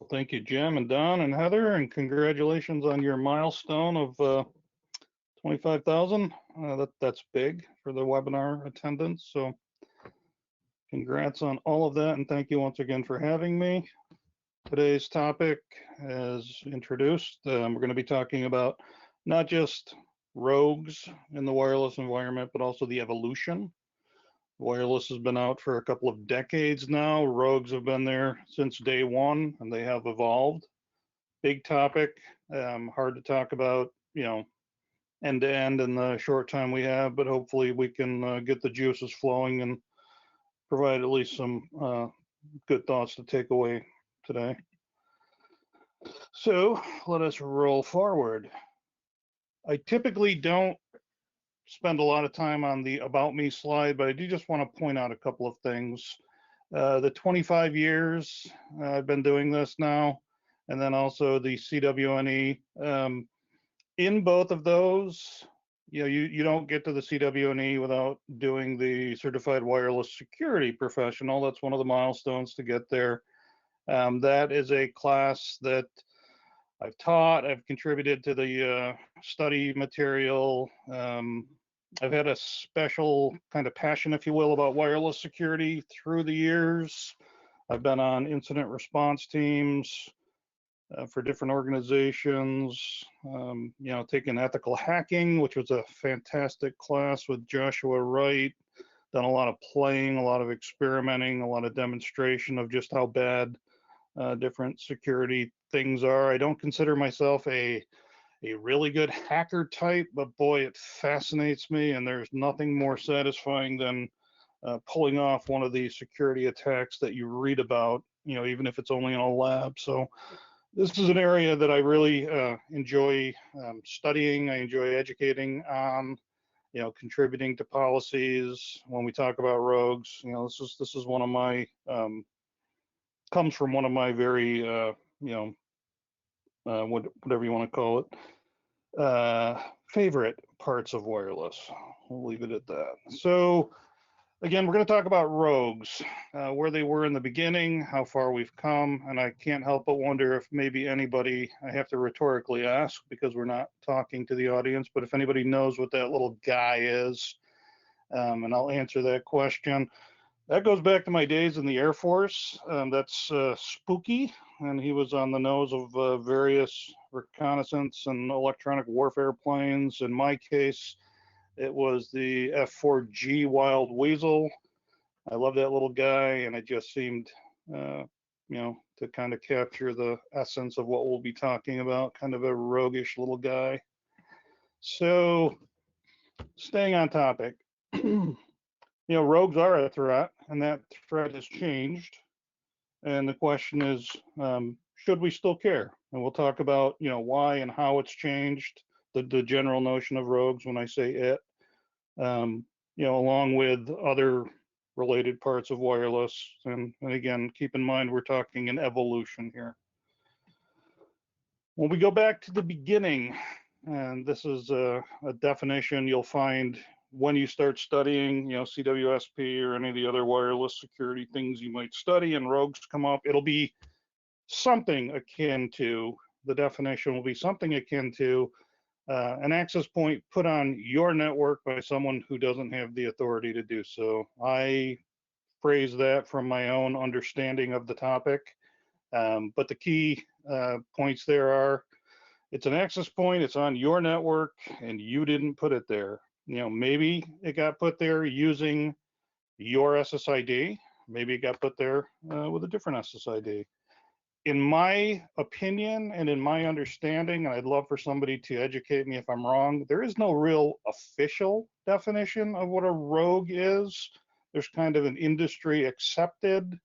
Thank you, Jim and Don and Heather, and congratulations on your milestone of 25,000. That's big for the webinar attendance. So congrats on all of that, and thank you once again for having me. Today's topic, as introduced, we're going to be talking about not just rogues in the wireless environment, but also the evolution. Wireless has been out for a couple of decades now. Rogues have been there since day one, and they have evolved. Big topic, hard to talk about, end to end in the short time we have, but hopefully we can get the juices flowing and provide at least some good thoughts to take away today. So let us roll forward. I typically don't spend a lot of time on the about me slide, but I do just want to point out a couple of things. The 25 years I've been doing this now, and then also the CWNE. In both of those, you don't get to the CWNE without doing the Certified Wireless Security Professional. That's one of the milestones to get there. That is a class that I've taught, I've contributed to the study material. I've had a special kind of passion, if you will, about wireless security through the years. I've been on incident response teams for different organizations, taken ethical hacking, which was a fantastic class with Joshua Wright. Done a lot of playing, a lot of experimenting, a lot of demonstration of just how bad different security things are. I don't consider myself a really good hacker type, but boy, it fascinates me, and there's nothing more satisfying than pulling off one of these security attacks that you read about, even if it's only in a lab. So this is an area that I really enjoy studying. I enjoy educating on, contributing to policies. When we talk about rogues, this is one of my comes from one of my very whatever you want to call it, favorite parts of wireless. We'll leave it at that. So again, we're going to talk about rogues, where they were in the beginning, how far we've come, and I can't help but wonder if maybe anybody, I have to rhetorically ask because we're not talking to the audience, but if anybody knows what that little guy is, and I'll answer that question. That goes back to my days in the Air Force. That's Spooky, and he was on the nose of various reconnaissance and electronic warfare planes. In my case, it was the F-4G Wild Weasel. I love that little guy, and it just seemed, to kind of capture the essence of what we'll be talking about, kind of a roguish little guy. So, staying on topic. Rogues are a threat, and that threat has changed. And the question is, should we still care? And we'll talk about, why and how it's changed, the general notion of rogues when I say it, along with other related parts of wireless. And again, keep in mind, we're talking an evolution here. When we go back to the beginning, and this is a definition you'll find when you start studying, CWSP or any of the other wireless security things you might study, and rogues come up, it'll be something akin to, the definition will be something akin to an access point put on your network by someone who doesn't have the authority to do so. I phrase that from my own understanding of the topic, but the key points there are, it's an access point, it's on your network, and you didn't put it there. Maybe it got put there using your SSID. Maybe it got put there with a different SSID. In my opinion and in my understanding, and I'd love for somebody to educate me if I'm wrong, there is no real official definition of what a rogue is. There's kind of an industry accepted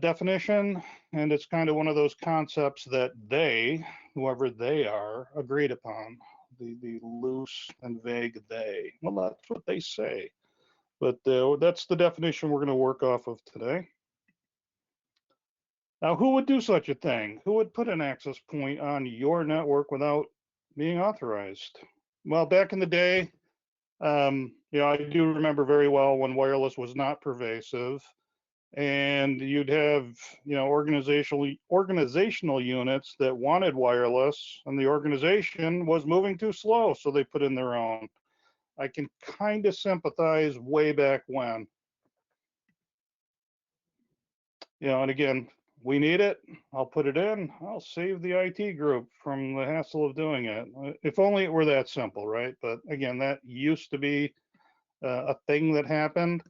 definition, and it's kind of one of those concepts that they, whoever they are, agreed upon. The loose and vague they. Well, that's what they say. But that's the definition we're going to work off of today. Now, who would do such a thing? Who would put an access point on your network without being authorized? Well, back in the day, I do remember very well when wireless was not pervasive. and you'd have, you know, organizational units that wanted wireless, and the organization was moving too slow, so they put in their own. I can kind of sympathize way back when. You know, and again, we need it. I'll put it in. I'll save the IT group from the hassle of doing it. If only it were that simple, right? But again, that used to be a thing that happened.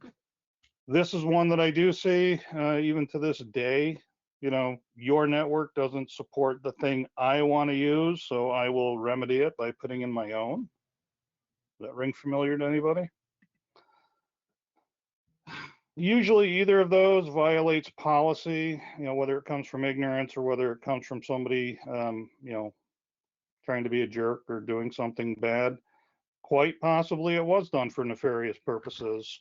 This is one that I do see even to this day. You know, your network doesn't support the thing I want to use, so I will remedy it by putting in my own. Does that ring familiar to anybody? Usually either of those violates policy, you know, whether it comes from ignorance or whether it comes from somebody, you know, trying to be a jerk or doing something bad. Quite possibly it was done for nefarious purposes.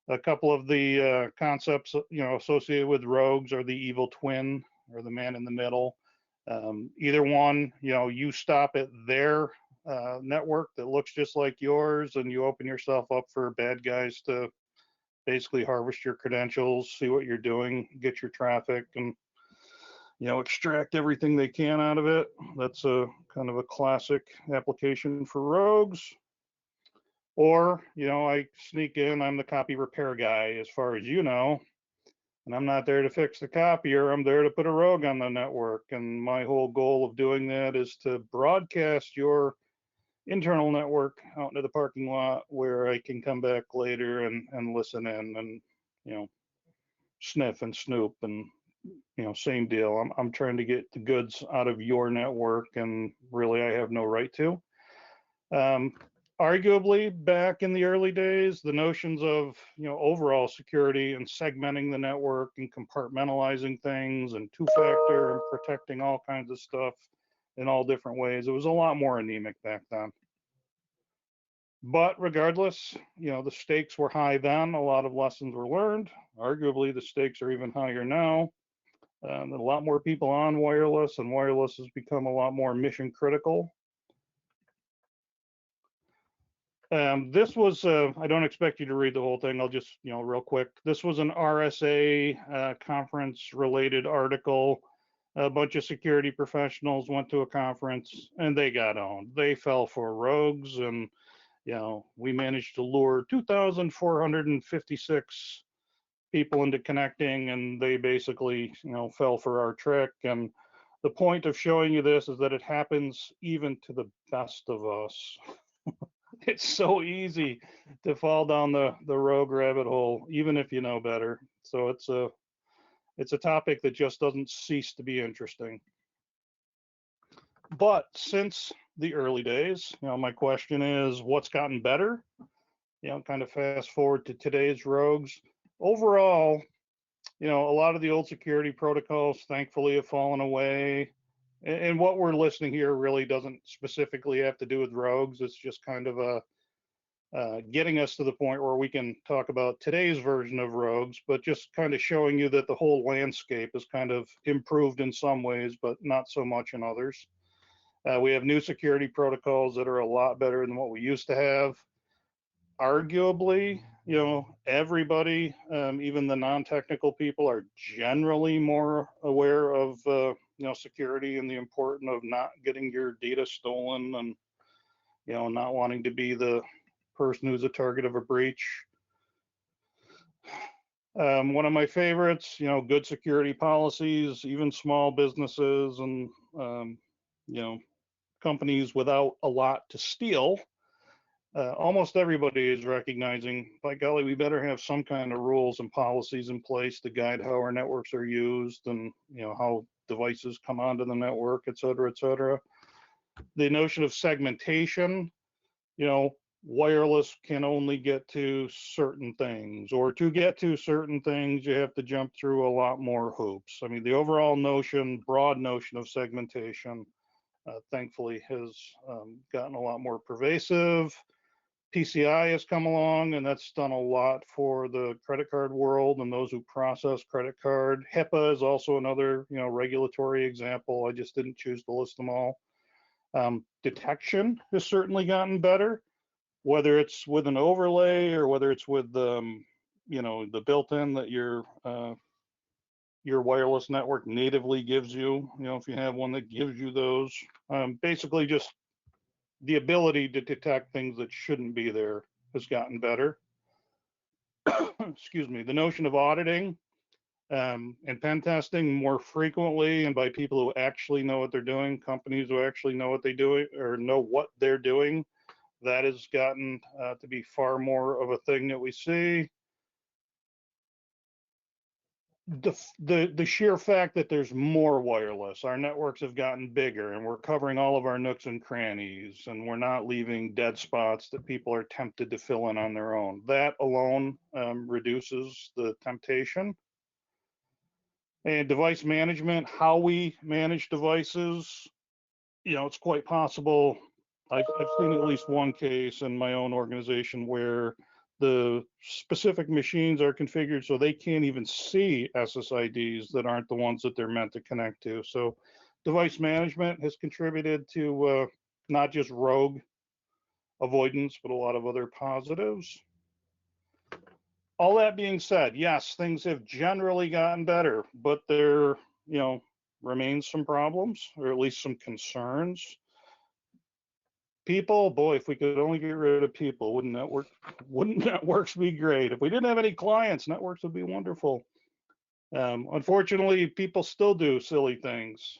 A couple of the concepts, you know, associated with rogues are the evil twin or the man in the middle. Either one, you know, you stop at their network that looks just like yours and you open yourself up for bad guys to basically harvest your credentials, see what you're doing, get your traffic, and, you know, extract everything they can out of it. That's a kind of a classic application for rogues. Or, you know, I sneak in, I'm the copy repair guy, as far as you know, and I'm not there to fix the copier, I'm there to put a rogue on the network. And my whole goal of doing that is to broadcast your internal network out into the parking lot where I can come back later and listen in and, you know, sniff and snoop and, you know, same deal. I'm trying to get the goods out of your network, and really I have no right to. Arguably, back in the early days, the notions of, you know, overall security and segmenting the network and compartmentalizing things and two-factor and protecting all kinds of stuff in all different ways, it was a lot more anemic back then. But regardless, you know, the stakes were high then. A lot of lessons were learned. Arguably, the stakes are even higher now. A lot more people on wireless, and wireless has become a lot more mission critical. This was, I don't expect you to read the whole thing. I'll just, you know, real quick. This was an RSA conference related article. A bunch of security professionals went to a conference and they got owned. They fell for rogues, and, you know, we managed to lure 2,456 people into connecting, and they basically, you know, fell for our trick. And the point of showing you this is that it happens even to the best of us. It's so easy to fall down the rogue rabbit hole, even if you know better. So it's a topic that just doesn't cease to be interesting. But since the early days, you know, my question is, what's gotten better? You know, kind of fast forward to today's rogues. Overall, you know, a lot of the old security protocols, thankfully, have fallen away. And what we're listening here really doesn't specifically have to do with rogues. It's just kind of a getting us to the point where we can talk about today's version of rogues, but just kind of showing you that the whole landscape is kind of improved in some ways, but not so much in others. We have new security protocols that are a lot better than what we used to have. Arguably, you know, everybody, even the non-technical people, are generally more aware of, you know, security and the importance of not getting your data stolen, and, you know, not wanting to be the person who's a target of a breach. One of my favorites, you know, good security policies. Even small businesses and, you know, companies without a lot to steal, almost everybody is recognizing, by golly, we better have some kind of rules and policies in place to guide how our networks are used, and, you know, how devices come onto the network, et cetera, et cetera. The notion of segmentation, you know, wireless can only get to certain things, or to get to certain things, you have to jump through a lot more hoops. I mean, the overall notion, broad notion of segmentation, thankfully has gotten a lot more pervasive. PCI has come along, and that's done a lot for the credit card world and those who process credit card. HIPAA is also another, you know, regulatory example. I just didn't choose to list them all. Detection has certainly gotten better, whether it's with an overlay or whether it's with the built-in that your wireless network natively gives you, if you have one that gives you those. Basically just the ability to detect things that shouldn't be there has gotten better. Excuse me. The notion of auditing and pen testing more frequently, and by people who actually know what they're doing, companies who actually know what they do or know what they're doing, that has gotten to be far more of a thing that we see. The sheer fact that there's more wireless, our networks have gotten bigger, and we're covering all of our nooks and crannies, and we're not leaving dead spots that people are tempted to fill in on their own. That alone reduces the temptation. And device management, how we manage devices, it's quite possible. I've seen at least one case in my own organization where the specific machines are configured so they can't even see SSIDs that aren't the ones that they're meant to connect to. So device management has contributed to not just rogue avoidance, but a lot of other positives. All that being said, yes, things have generally gotten better, but there, remains some problems, or at least some concerns. People, boy, if we could only get rid of people, wouldn't networks be great? If we didn't have any clients, networks would be wonderful. Unfortunately, people still do silly things.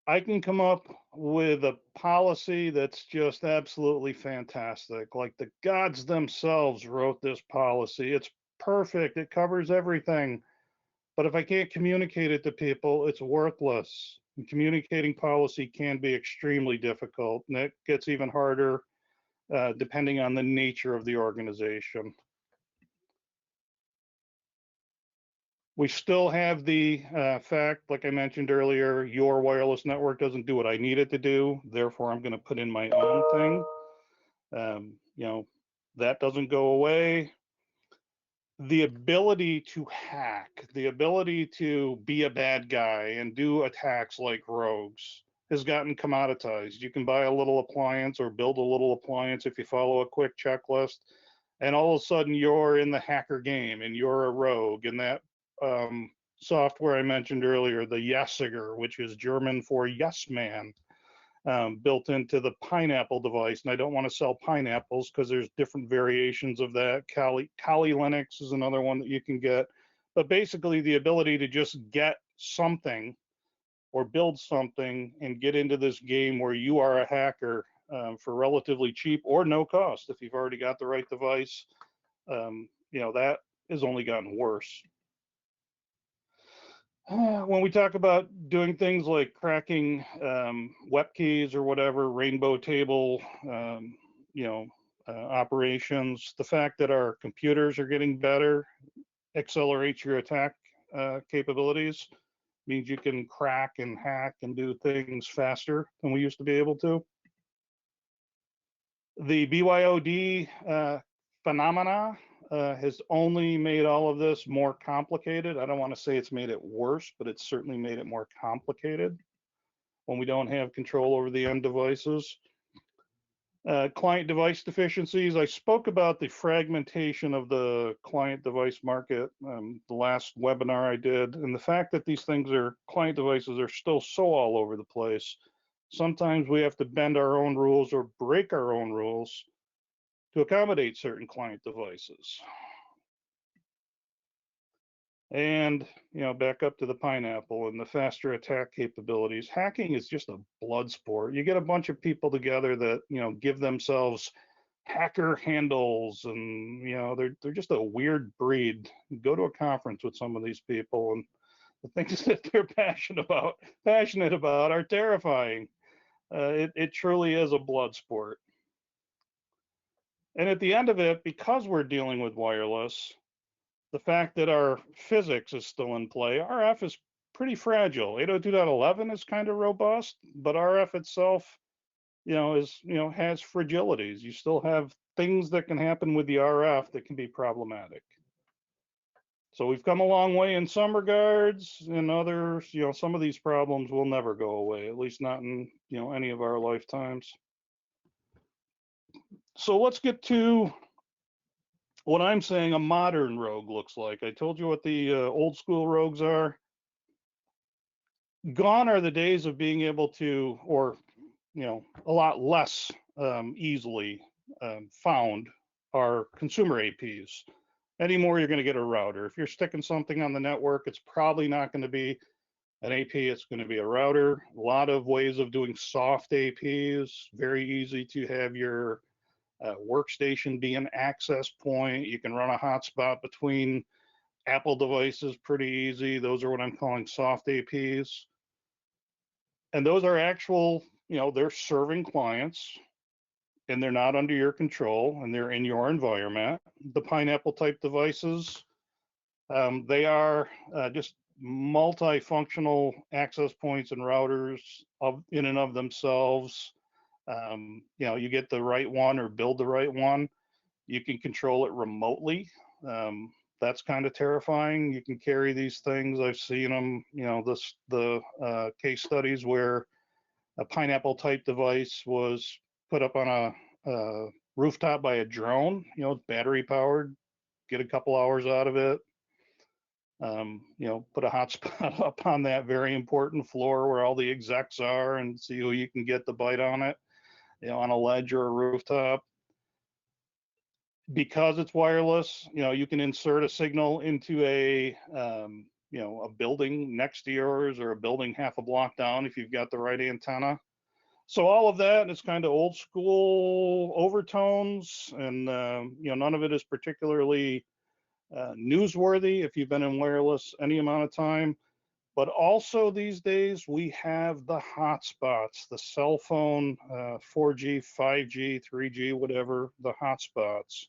I can come up with a policy that's just absolutely fantastic. Like the gods themselves wrote this policy. It's perfect. It covers everything. But if I can't communicate it to people, it's worthless. And communicating policy can be extremely difficult, and it gets even harder depending on the nature of the organization. We still have the fact, like I mentioned earlier, your wireless network doesn't do what I need it to do. Therefore, I'm going to put in my own thing. That doesn't go away. The ability to hack, the ability to be a bad guy and do attacks like rogues has gotten commoditized. You can buy a little appliance or build a little appliance if you follow a quick checklist, and all of a sudden you're in the hacker game and you're a rogue. And that software I mentioned earlier, the Yesiger, which is German for yes man, built into the Pineapple device. And I don't want to sell pineapples because there's different variations of that. Kali Linux is another one that you can get. But basically the ability to just get something or build something and get into this game where you are a hacker for relatively cheap or no cost if you've already got the right device, that has only gotten worse. When we talk about doing things like cracking web keys or whatever, rainbow table, operations, the fact that our computers are getting better accelerates your attack capabilities, means you can crack and hack and do things faster than we used to be able to. The BYOD phenomena has only made all of this more complicated. I don't want to say it's made it worse, but it's certainly made it more complicated when we don't have control over the end devices. Client device deficiencies. I spoke about the fragmentation of the client device market the last webinar I did, and the fact that these things client devices are still so all over the place. Sometimes we have to bend our own rules or break our own rules to accommodate certain client devices. And, back up to the Pineapple and the faster attack capabilities. Hacking is just a blood sport. You get a bunch of people together that, give themselves hacker handles, and, they're just a weird breed. Go to a conference with some of these people, and the things that they're passionate about are terrifying. It truly is a blood sport. And at the end of it, because we're dealing with wireless, the fact that our physics is still in play, RF is pretty fragile. 802.11 is kind of robust, but RF itself, has fragilities. You still have things that can happen with the RF that can be problematic. So we've come a long way in some regards. In others, some of these problems will never go away, at least not in, any of our lifetimes. So let's get to what I'm saying a modern rogue looks like. I told you what the old school rogues are. Gone are the days of being able to, or a lot less easily found are consumer APs. Anymore, you're going to get a router. If you're sticking something on the network, it's probably not going to be an AP, it's going to be a router. A lot of ways of doing soft APs, very easy to have your workstation be an access point. You can run a hotspot between Apple devices pretty easy. Those are what I'm calling soft APs. And those are actual, they're serving clients and they're not under your control and they're in your environment. The Pineapple type devices, they are just multifunctional access points and routers in and of themselves. You get the right one or build the right one. You can control it remotely. That's kind of terrifying. You can carry these things. I've seen them, the case studies where a Pineapple type device was put up on a rooftop by a drone, it's battery powered, get a couple hours out of it. Put a hotspot up on that very important floor where all the execs are and see who you can get the bite on it, on a ledge or a rooftop. Because it's wireless, you can insert a signal into a building next to yours or a building half a block down if you've got the right antenna. So all of that is kind of old school overtones, and none of it is particularly newsworthy if you've been in wireless any amount of time. But also these days we have the hotspots, the cell phone, 4G, 5G, 3G, whatever, the hotspots.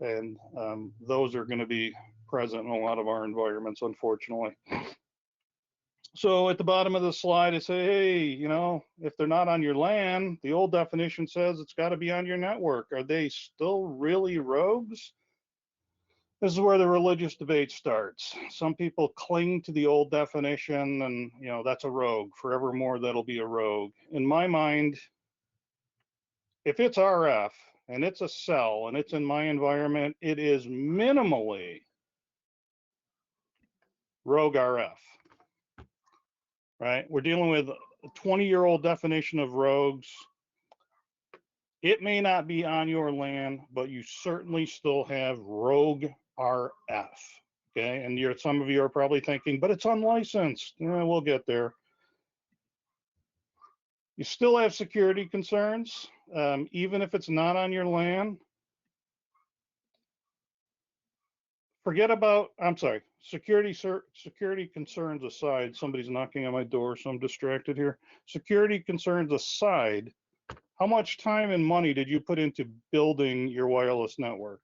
And those are going to be present in a lot of our environments, unfortunately. So at the bottom of the slide, I say, hey, if they're not on your LAN, the old definition says it's got to be on your network. Are they still really rogues? This is where the religious debate starts. Some people cling to the old definition and, that's a rogue. Forevermore, that'll be a rogue. In my mind, if it's RF and it's a cell and it's in my environment, it is minimally rogue RF, right? We're dealing with a 20-year-old definition of rogues. It may not be on your LAN, but you certainly still have rogue RF, okay? And some of you are probably thinking, but it's unlicensed. We'll get there. You still have security concerns, even if it's not on your LAN. Security concerns aside, somebody's knocking on my door, so I'm distracted here. Security concerns aside, how much time and money did you put into building your wireless network?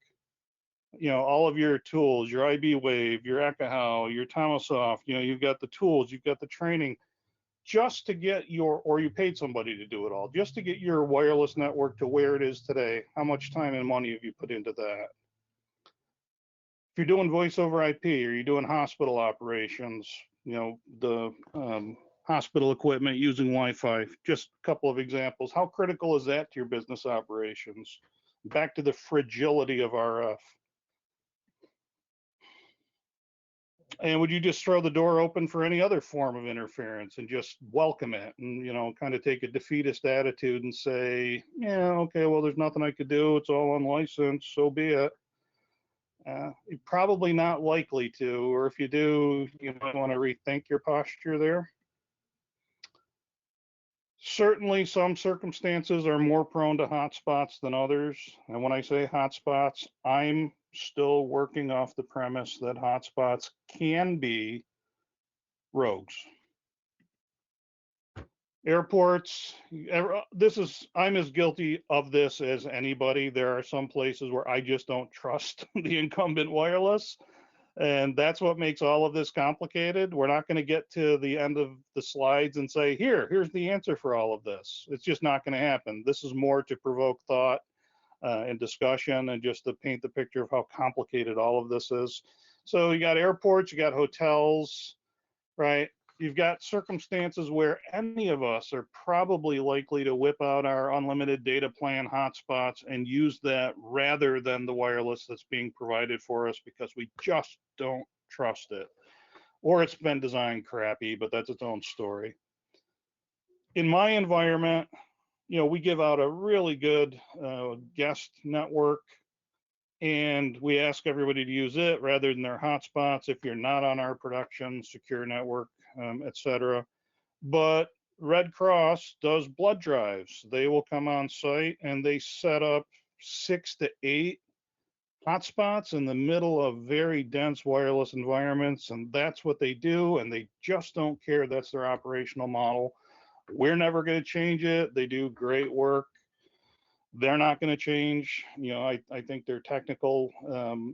All of your tools, your IB Wave, your Ekahau, your Tomasoft, you've got the tools, you've got the training, just to get or you paid somebody to do it all, just to get your wireless network to where it is today. How much time and money have you put into that? If you're doing voice over IP or you're doing hospital operations, the hospital equipment using Wi-Fi, just a couple of examples. How critical is that to your business operations? Back to the fragility of RF. And would you just throw the door open for any other form of interference and just welcome it and, kind of take a defeatist attitude and say, yeah, okay, well, there's nothing I could do. It's all unlicensed, so be it. You're probably not likely to, or if you do, you might want to rethink your posture there. Certainly some circumstances are more prone to hotspots than others. And when I say hotspots, I'm still working off the premise that hotspots can be rogues. Airports, I'm as guilty of this as anybody. There are some places where I just don't trust the incumbent wireless. And that's what makes all of this complicated. We're not going to get to the end of the slides and say, here's the answer for all of this. It's just not going to happen. This is more to provoke thought and discussion and just to paint the picture of how complicated all of this is. So you got airports, you got hotels, right? you've got circumstances where any of us are probably likely to whip out our unlimited data plan hotspots and use that rather than the wireless that's being provided for us because we just don't trust it. Or it's been designed crappy, but that's its own story. In my environment, we give out a really good guest network, and we ask everybody to use it rather than their hotspots if you're not on our production secure network, etc. But Red Cross does blood drives. They will come on site and they set up 6 to 8 hotspots in the middle of very dense wireless environments, and that's what they do, and they just don't care. That's their operational model. We're never going to change it. They do great work. They're not going to change. I think their technical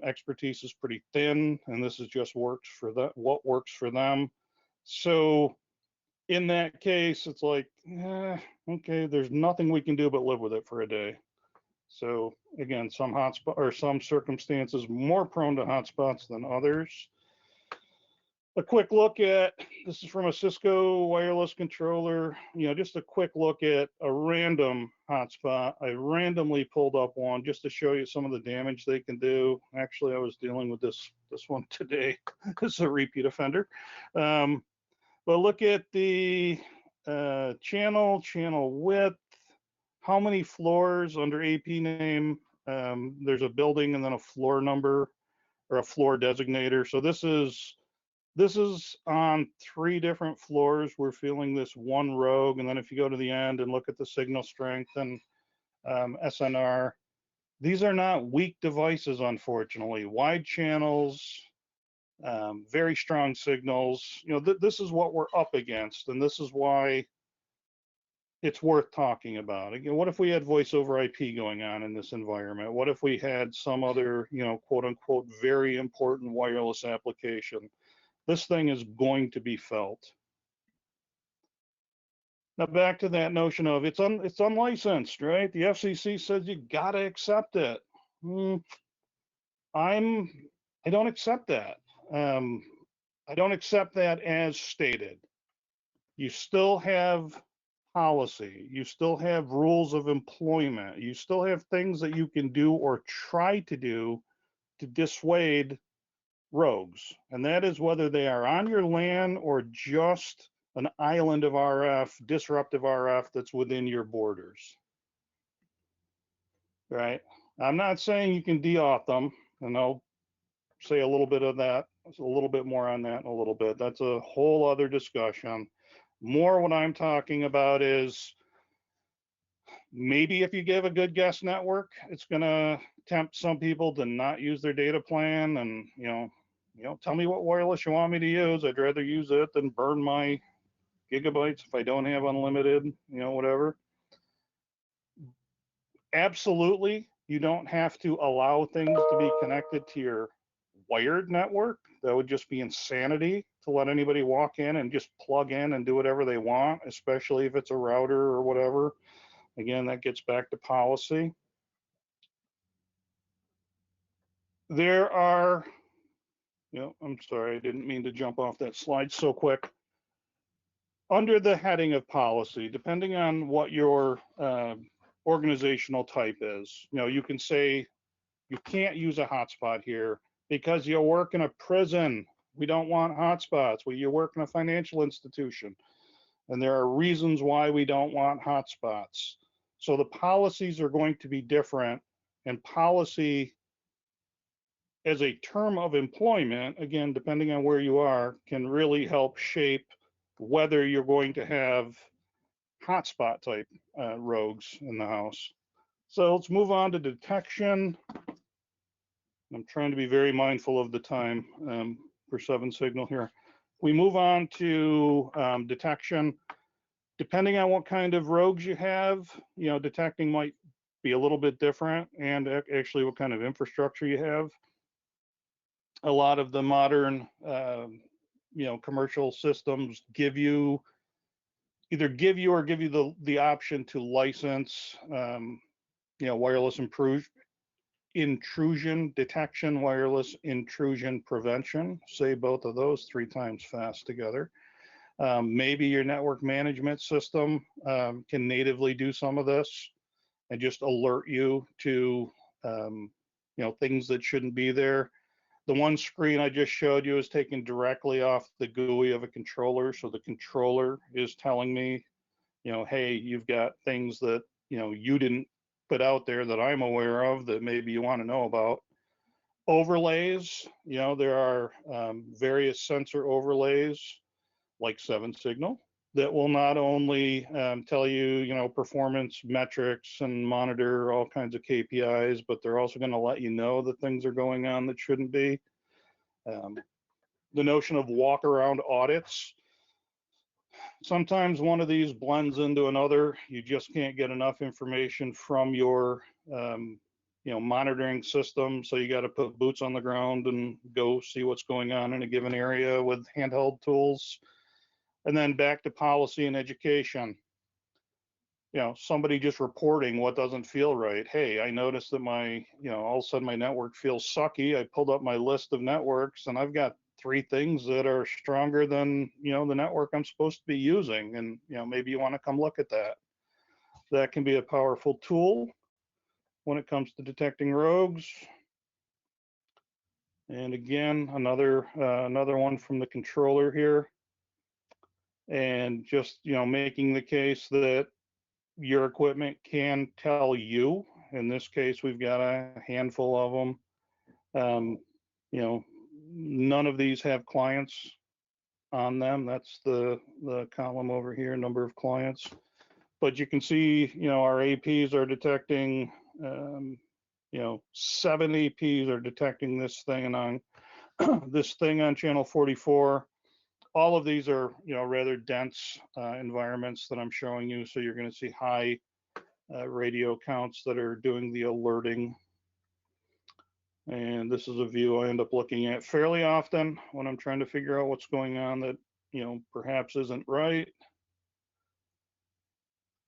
expertise is pretty thin, and this is just works for what works for them. So in that case, it's like, okay, there's nothing we can do but live with it for a day. So again, some hotspot or some circumstances more prone to hotspots than others. A quick look at, this is from a Cisco wireless controller, just a quick look at a random hotspot. I randomly pulled up one just to show you some of the damage they can do. Actually, I was dealing with this one today. This is a repeat offender. But look at the channel width, how many floors under AP name. There's a building and then a floor number or a floor designator. So this is on 3 different floors. We're feeling this one rogue, and then if you go to the end and look at the signal strength and SNR, these are not weak devices, unfortunately. Wide channels, very strong signals. This is what we're up against, and this is why it's worth talking about. Again, what if we had voice over IP going on in this environment? What if we had some other, quote unquote, very important wireless application? This thing is going to be felt. Now back to that notion of it's unlicensed, right? The FCC says you gotta accept it. I don't accept that. I don't accept that as stated. You still have policy. You still have rules of employment. You still have things that you can do or try to do to dissuade rogues, and that is whether they are on your LAN or just an island of RF, disruptive RF that's within your borders, right? I'm not saying you can de-auth them, and I'll say a little bit of that, a little bit more on that in a little bit. That's a whole other discussion. More what I'm talking about is maybe if you give a good guest network, it's going to tempt some people to not use their data plan and, tell me what wireless you want me to use. I'd rather use it than burn my gigabytes if I don't have unlimited, whatever. Absolutely, you don't have to allow things to be connected to your wired network. That would just be insanity to let anybody walk in and just plug in and do whatever they want, especially if it's a router or whatever. Again, that gets back to policy. There are, I'm sorry, I didn't mean to jump off that slide so quick. Under the heading of policy, depending on what your organizational type is, you can say you can't use a hotspot here because you work in a prison. We don't want hotspots. Well, you work in a financial institution, and there are reasons why we don't want hotspots. So the policies are going to be different, and policy as a term of employment, again, depending on where you are, can really help shape whether you're going to have hotspot type rogues in the house. So let's move on to detection. I'm trying to be very mindful of the time for 7 signal here. We move on to detection. Depending on what kind of rogues you have, detecting might be a little bit different, and actually what kind of infrastructure you have. A lot of the modern, commercial systems either give you the option to license, wireless intrusion detection, wireless intrusion prevention. Say both of those 3 times fast together. Maybe your network management system can natively do some of this and just alert you to things that shouldn't be there. The one screen I just showed you is taken directly off the GUI of a controller. So the controller is telling me, hey, you've got things that, you didn't put out there that I'm aware of that maybe you want to know about. Overlays, there are various sensor overlays like 7-signal that will not only tell you, performance metrics and monitor all kinds of KPIs, but they're also going to let you know that things are going on that shouldn't be. The notion of walk around audits. Sometimes one of these blends into another. You just can't get enough information from your monitoring system. So you got to put boots on the ground and go see what's going on in a given area with handheld tools. And then back to policy and education. Somebody just reporting what doesn't feel right. Hey, I noticed that all of a sudden my network feels sucky. I pulled up my list of networks and I've got 3 things that are stronger than, the network I'm supposed to be using. And, maybe you want to come look at that. That can be a powerful tool when it comes to detecting rogues. And again, another one from the controller here. And just, making the case that your equipment can tell you. In this case, we've got a handful of them. None of these have clients on them. That's the column over here, number of clients. But you can see, our APs are detecting, 7 APs are detecting this thing on this thing on channel 44. All of these are, rather dense environments that I'm showing you. So you're going to see high radio counts that are doing the alerting. And this is a view I end up looking at fairly often when I'm trying to figure out what's going on that, perhaps isn't right.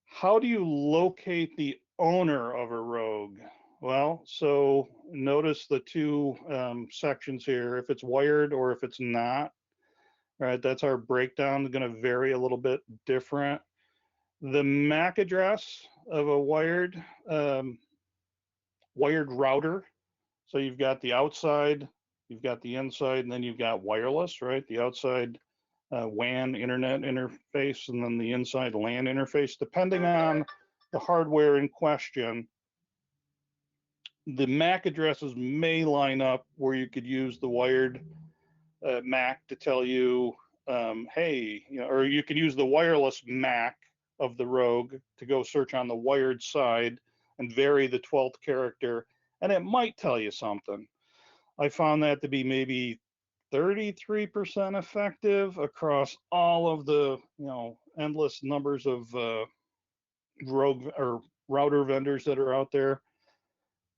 How do you locate the owner of a rogue? Well, so notice the 2 sections here, if it's wired or if it's not. Right, that's our breakdown. It's going to vary a little bit different. The MAC address of a wired router. So you've got the outside, you've got the inside, and then you've got wireless, right? The outside WAN internet interface, and then the inside LAN interface. Depending on the hardware in question, the MAC addresses may line up where you could use the wired MAC to tell you, hey, or you can use the wireless MAC of the rogue to go search on the wired side and vary the 12th character, and it might tell you something. I found that to be maybe 33% effective across all of the, endless numbers of rogue or router vendors that are out there.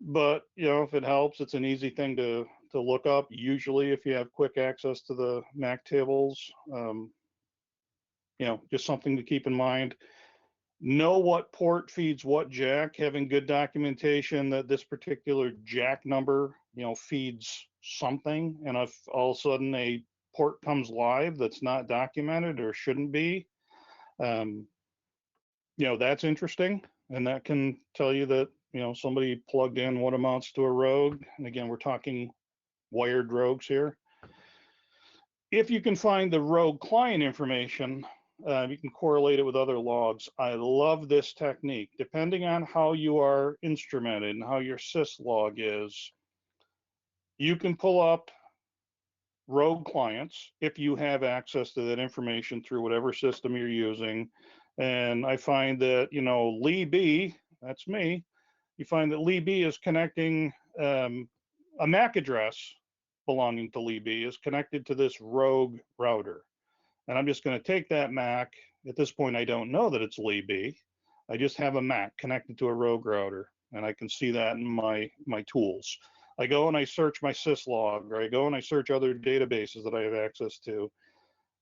But, if it helps, it's an easy thing to look up, usually if you have quick access to the MAC tables. Just something to keep in mind. Know what port feeds what jack, having good documentation that this particular jack number, feeds something. And if all of a sudden a port comes live that's not documented or shouldn't be, that's interesting. And that can tell you that, somebody plugged in what amounts to a rogue. And again, we're talking wired rogues here. If you can find the rogue client information, you can correlate it with other logs. I love this technique. Depending on how you are instrumented and how your syslog is, you can pull up rogue clients if you have access to that information through whatever system you're using. And I find that, Lee B, that's me, you find that Lee B is connecting a MAC address belonging to Lee B is connected to this rogue router. And I'm just going to take that MAC. At this point, I don't know that it's Lee B. I just have a MAC connected to a rogue router, and I can see that in my tools. I go and I search my syslog, or I go and I search other databases that I have access to,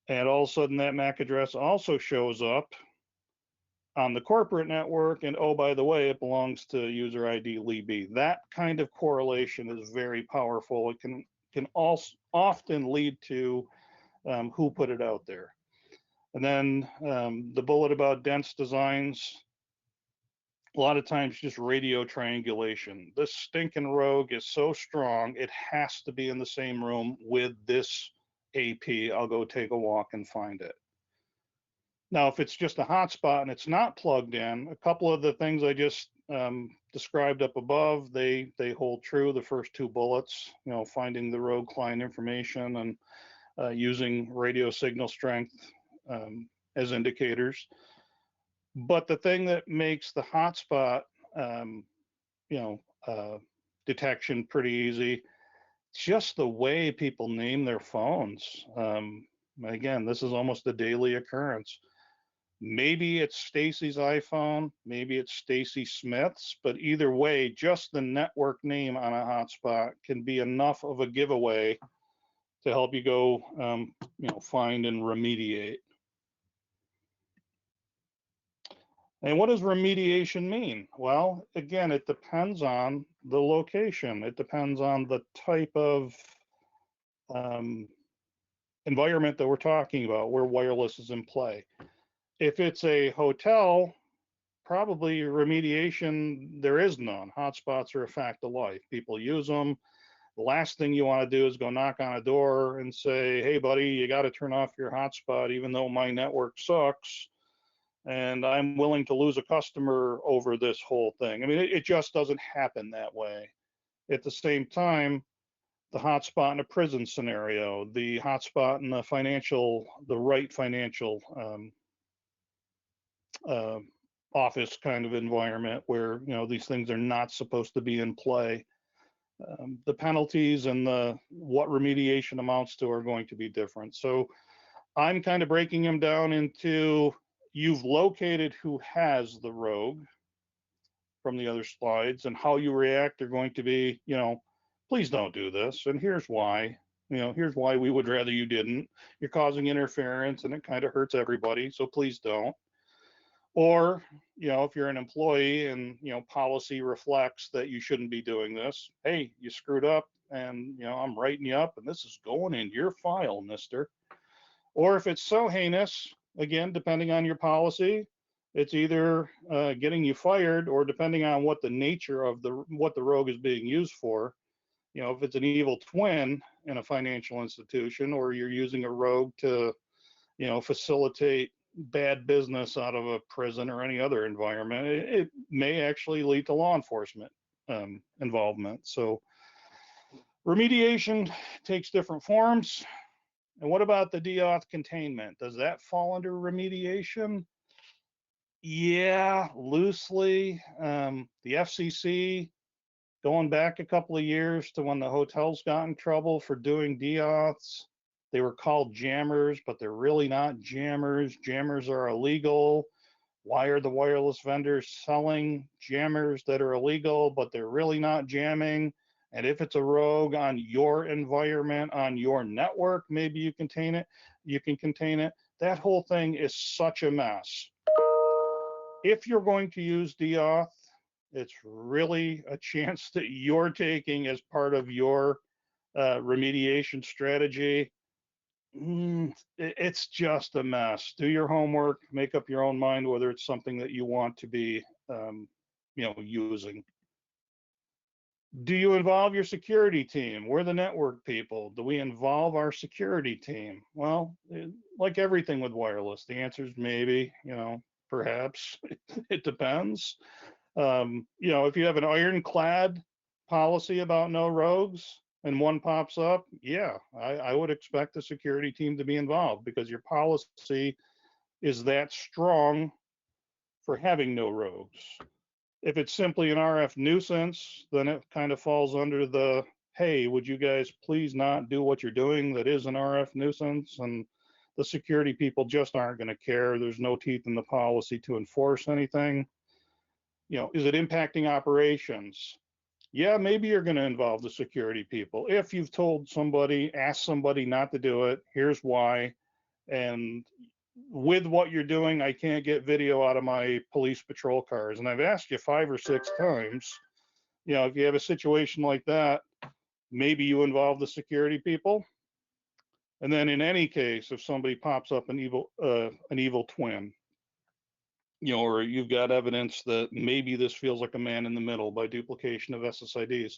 and all of a sudden that MAC address also shows up on the corporate network, and oh, by the way, it belongs to user ID Lee B. That kind of correlation is very powerful. It can also often lead to who put it out there. And then the bullet about dense designs, a lot of times just radio triangulation. This stinking rogue is so strong, it has to be in the same room with this AP. I'll go take a walk and find it. Now, if it's just a hotspot and it's not plugged in, a couple of the things I just described up above, they hold true. The first two bullets, you know, finding the rogue client information and using radio signal strength as indicators. But the thing that makes the hotspot, you know, detection pretty easy, just the way people name their phones. Again, this is almost a daily occurrence. Maybe it's Stacy's iPhone, maybe it's Stacy Smith's, but either way, just the network name on a hotspot can be enough of a giveaway to help you go, you know, find and remediate. And what does remediation mean? Well, again, it depends on the location. It depends on the type of environment that we're talking about, where wireless is in play. If it's a hotel, probably remediation, there is none. Hotspots are a fact of life. People use them. The last thing you want to do is go knock on a door and say, hey, buddy, you got to turn off your hotspot, even though my network sucks. And I'm willing to lose a customer over this whole thing. I mean, it just doesn't happen that way. At the same time, the hotspot in a prison scenario, the hotspot in the right financial office kind of environment where, you know, these things are not supposed to be in play. The penalties and what remediation amounts to are going to be different. So I'm kind of breaking them down into, you've located who has the rogue from the other slides, and how you react are going to be, you know, please don't do this, and here's why. You know, here's why we would rather you didn't. You're causing interference and it kind of hurts everybody, so please don't. Or, you know, if you're an employee and, you know, policy reflects that you shouldn't be doing this, hey, you screwed up and, you know, I'm writing you up and this is going in your file, mister. Or if it's so heinous, again, depending on your policy, it's either getting you fired, or depending on what the nature of what the rogue is being used for. You know, if it's an evil twin in a financial institution, or you're using a rogue to, you know, facilitate bad business out of a prison or any other environment, it may actually lead to law enforcement involvement. So remediation takes different forms. And what about the DAuth containment? Does that fall under remediation? Yeah, loosely. The FCC, going back a couple of years to when the hotels got in trouble for doing DAuths, they were called jammers, but they're really not jammers. Jammers are illegal. Why are the wireless vendors selling jammers that are illegal, but they're really not jamming? And if it's a rogue on your environment, on your network, maybe you contain it. You can contain it. That whole thing is such a mess. If you're going to use DAuth, it's really a chance that you're taking as part of your remediation strategy. It's just a mess. Do your homework, make up your own mind whether it's something that you want to be, you know, using. Do you involve your security team? We're the network people. Do we involve our security team? Well, like everything with wireless, the answer is maybe, you know, perhaps. It depends. You know, if you have an iron-clad policy about no rogues, and one pops up, yeah, I would expect the security team to be involved, because your policy is that strong for having no rogues. If it's simply an RF nuisance, then it kind of falls under the, hey, would you guys please not do what you're doing that is an RF nuisance? And the security people just aren't going to care. There's no teeth in the policy to enforce anything. You know, is it impacting operations? Yeah, maybe you're going to involve the security people. If you've told somebody, asked somebody not to do it, here's why. And with what you're doing, I can't get video out of my police patrol cars. And I've asked you 5 or 6 times, you know, if you have a situation like that, maybe you involve the security people. And then in any case, if somebody pops up an evil twin, or you've got evidence that maybe this feels like a man in the middle by duplication of SSIDs,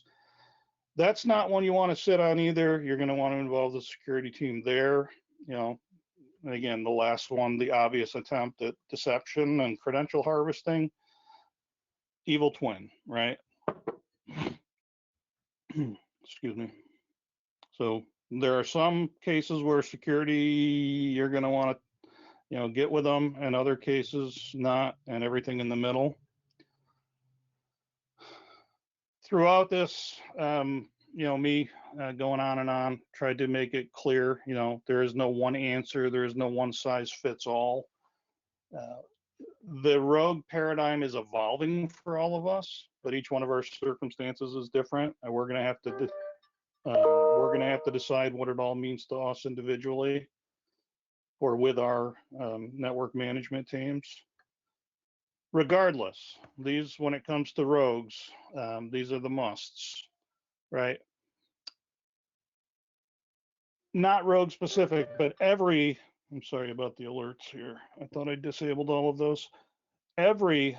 that's not one you want to sit on either. You're going to want to involve the security team there. And again, the last one, the obvious attempt at deception and credential harvesting, evil twin, right? Excuse me. So there are some cases where security, you're going to want to, get with them, and other cases not, and everything in the middle. Throughout this, me going on and on, tried to make it clear, there is no one answer, there is no one size fits all. The rogue paradigm is evolving for all of us, but each one of our circumstances is different, and we're going to have to decide what it all means to us individually or with our network management teams. Regardless, when it comes to rogues, these are the musts, right? Not rogue specific, but I'm sorry about the alerts here. I thought I disabled all of those. Every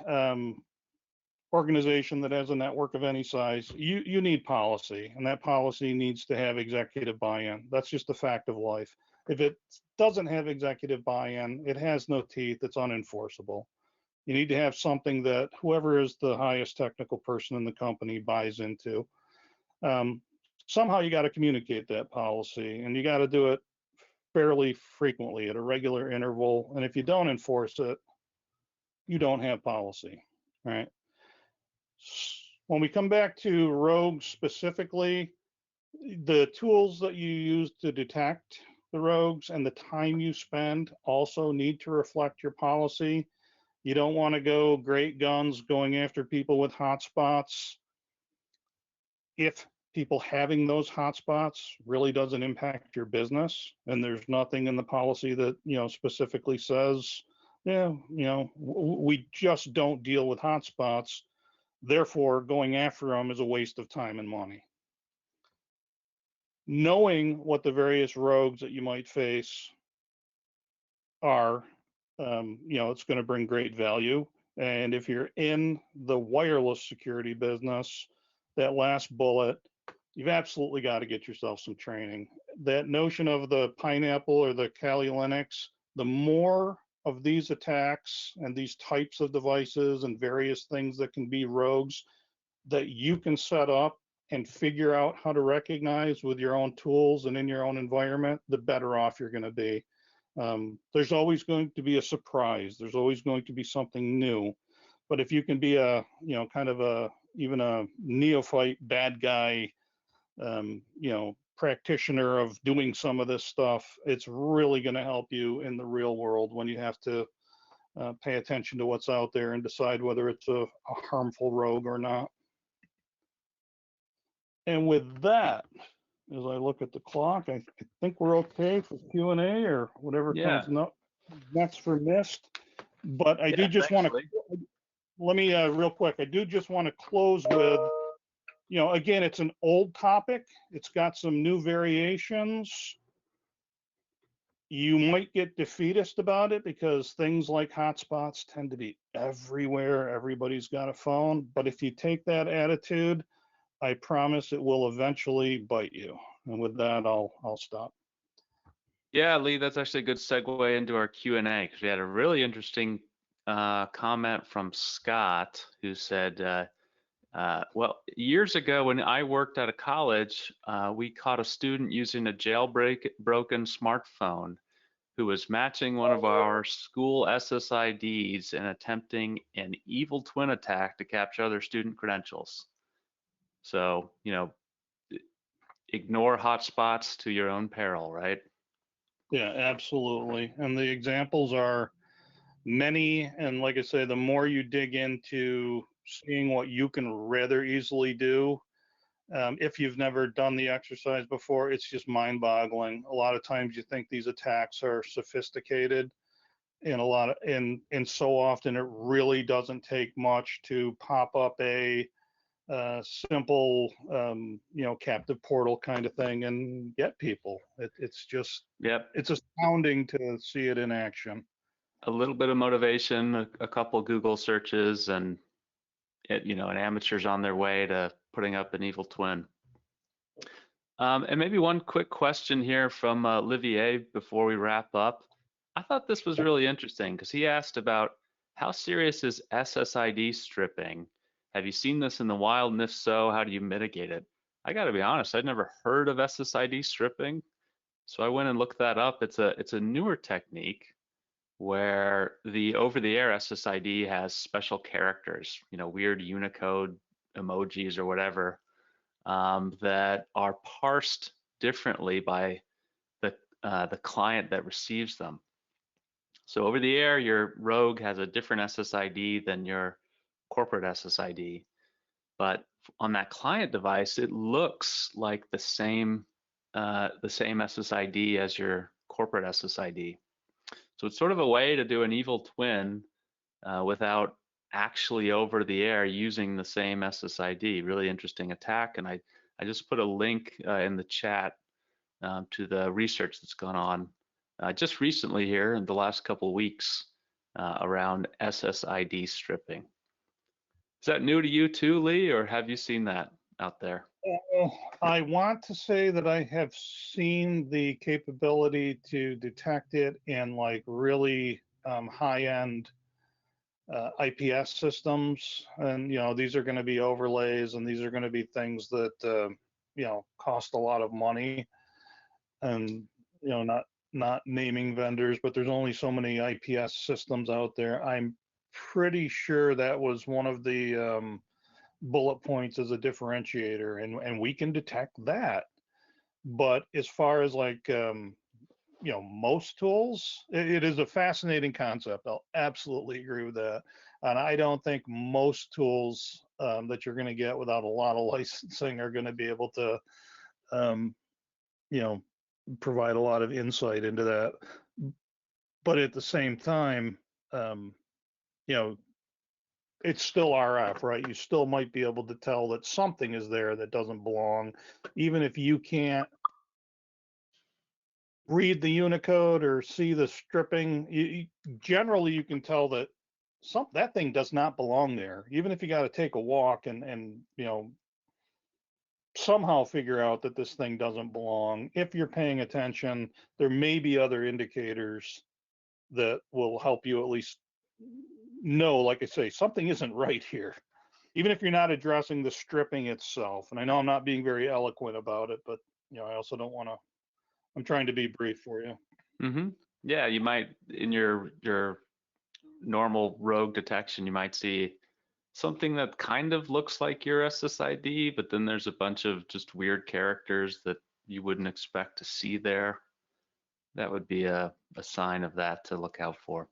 organization that has a network of any size, you need policy, and that policy needs to have executive buy-in. That's just a fact of life. If it doesn't have executive buy-in, it has no teeth, it's unenforceable. You need to have something that whoever is the highest technical person in the company buys into. Somehow you got to communicate that policy, and you got to do it fairly frequently at a regular interval. And if you don't enforce it, you don't have policy, right? When we come back to rogues specifically, the tools that you use to detect the rogues and the time you spend also need to reflect your policy. You don't want to go great guns going after people with hotspots if people having those hotspots really doesn't impact your business, and there's nothing in the policy that specifically says, we just don't deal with hotspots, therefore going after them is a waste of time and money. Knowing what the various rogues that you might face are, it's going to bring great value. And if you're in the wireless security business, that last bullet, you've absolutely got to get yourself some training. That notion of the pineapple or the Kali Linux, the more of these attacks and these types of devices and various things that can be rogues that you can set up and figure out how to recognize with your own tools and in your own environment, the better off you're going to be. There's always going to be a surprise. There's always going to be something new. But if you can be even a neophyte bad guy, practitioner of doing some of this stuff, it's really going to help you in the real world when you have to pay attention to what's out there and decide whether it's a harmful rogue or not. And with that, as I look at the clock, I think we're okay for Q&A or whatever comes next for MIST. But I do just want to, let me real quick, I do just want to close with, again, it's an old topic. It's got some new variations. You might get defeatist about it because things like hotspots tend to be everywhere. Everybody's got a phone. But if you take that attitude, I promise it will eventually bite you. And with that, I'll stop. Yeah, Lee, that's actually a good segue into our Q&A, because we had a really interesting comment from Scott, who said, well, years ago when I worked at a college, we caught a student using a jailbroken smartphone who was matching one of our school SSIDs and attempting an evil twin attack to capture other student credentials. So, ignore hotspots to your own peril, right? Yeah, absolutely. And the examples are many. And like I say, the more you dig into seeing what you can rather easily do, if you've never done the exercise before, it's just mind-boggling. A lot of times you think these attacks are sophisticated, and so often it really doesn't take much to pop up a simple, captive portal kind of thing and get people. It's just, Yep. it's astounding to see it in action. A little bit of motivation, a couple Google searches, and an amateur's on their way to putting up an evil twin. And maybe one quick question here from Olivier before we wrap up. I thought this was really interesting because he asked about how serious is SSID stripping? Have you seen this in the wild, and if so, how do you mitigate it? I got to be honest, I'd never heard of SSID stripping, so I went and looked that up. It's a newer technique where the over-the-air SSID has special characters, weird Unicode emojis or whatever, that are parsed differently by the client that receives them. So over the air, your Rogue has a different SSID than your corporate SSID, but on that client device, it looks like the same SSID as your corporate SSID. So it's sort of a way to do an evil twin without actually over the air using the same SSID. Really interesting attack, and I just put a link in the chat to the research that's gone on just recently here in the last couple of weeks around SSID stripping. Is that new to you too, Lee, or have you seen that out there? I want to say that I have seen the capability to detect it in like really high-end IPS systems, and these are going to be overlays, and these are going to be things that cost a lot of money, and not naming vendors, but there's only so many IPS systems out there. I'm pretty sure that was one of the bullet points as a differentiator, and we can detect that. But as far as like most tools, it is a fascinating concept. I'll absolutely agree with that. And I don't think most tools that you're going to get without a lot of licensing are going to be able to provide a lot of insight into that. But at the same time, it's still RF, right? You still might be able to tell that something is there that doesn't belong, even if you can't read the Unicode or see the stripping. Generally, you can tell that that thing does not belong there, even if you got to take a walk and somehow figure out that this thing doesn't belong. If you're paying attention, there may be other indicators that will help you at least know, like I say, something isn't right here, even if you're not addressing the stripping itself. And I know I'm not being very eloquent about it, but I also don't want to. I'm trying to be brief for you. Mm-hmm. Yeah, you might in your normal Rogue detection, you might see something that kind of looks like your SSID, but then there's a bunch of just weird characters that you wouldn't expect to see there. That would be a sign of that to look out for.